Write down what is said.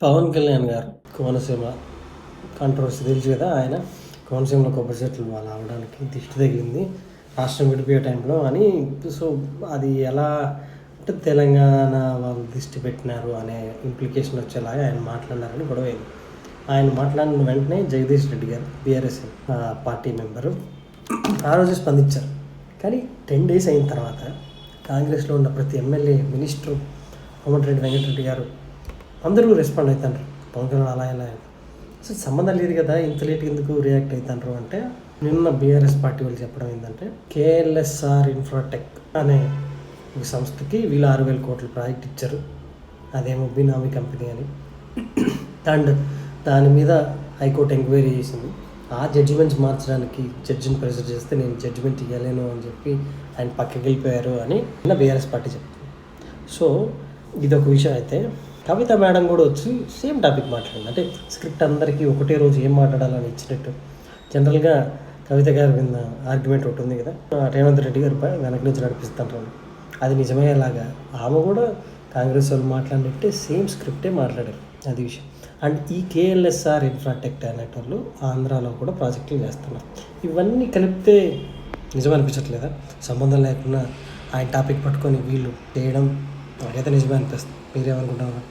పవన్ కళ్యాణ్ గారు కోనసీమ కాంట్రవర్సీ తెలుసు కదా. ఆయన కోనసీమలో కొబ్బరి చెట్లు వాళ్ళు అవడానికి దిష్టి తగిలింది రాష్ట్రం విడిపోయే టైంలో అని. సో అది ఎలా అంటే తెలంగాణ వాళ్ళు దిష్టి పెట్టినారు అనే ఇంప్లికేషన్ వచ్చేలాగా ఆయన మాట్లాడినారని గొడవ అయింది. ఆయన మాట్లాడిన వెంటనే జగదీష్ రెడ్డి గారు బీఆర్ఎస్ పార్టీ మెంబరు ఆ రోజు స్పందించారు. కానీ 10 days అయిన తర్వాత కాంగ్రెస్లో ఉన్న ప్రతి ఎమ్మెల్యే, మినిస్టరు, కోమటిరెడ్డి వెంకటరెడ్డి గారు అందరూ రెస్పాండ్ అవుతారు. పవన్ కళ్యాణ్ అలా ఇలా అసలు సంబంధం లేదు కదా, ఇంత లేట్గా ఎందుకు రియాక్ట్ అవుతారు అంటే, నిన్న బీఆర్ఎస్ పార్టీ వాళ్ళు చెప్పడం ఏంటంటే కేఎల్ఎస్ఆర్ ఇన్ఫ్రాటెక్ అనే ఒక సంస్థకి వీళ్ళు 6,000 కోట్ల ప్రాజెక్ట్ ఇచ్చారు, అదేమో బినామీ కంపెనీ అని. అండ్ దాని మీద హైకోర్టు ఎంక్వైరీ చేసింది. ఆ జడ్జిమెంట్స్ మార్చడానికి జడ్జిని ప్రెజర్ చేస్తే నేను జడ్జిమెంట్ ఇవ్వలేను అని చెప్పి ఆయన పక్కకి వెళ్ళిపోయారు అని నిన్న బీఆర్ఎస్ పార్టీ చెప్తుంది. సో ఇదొక విషయం. అయితే కవిత మేడం కూడా వచ్చి సేమ్ టాపిక్ మాట్లాడింది. అంటే స్క్రిప్ట్ అందరికీ ఒకటే రోజు ఏం మాట్లాడాలని ఇచ్చినట్టు. జనరల్గా కవిత గారి మీద ఆర్గ్యుమెంట్ ఒకటి ఉంది కదా, రేవంత్ రెడ్డి గారు వెనక నుంచి నడిపిస్తుంటారు, అది నిజమయ్యేలాగా ఆమె కూడా కాంగ్రెస్ వాళ్ళు మాట్లాడినట్టే సేమ్ స్క్రిప్టే మాట్లాడారు. అది విషయం. అండ్ ఈ కేఎల్ఎస్ఆర్ ఇన్ఫ్రాటెక్ అనేటోళ్ళు ఆంధ్రాలో కూడా ప్రాజెక్టులు చేస్తున్నారు. ఇవన్నీ కలిపితే నిజం అనిపించట్లేదా? సంబంధం లేకుండా ఆయన టాపిక్ పట్టుకొని వీళ్ళు చేయడం నాకైతే నిజమే అనిపిస్తుంది. మీరేమనుకుంటున్నారు?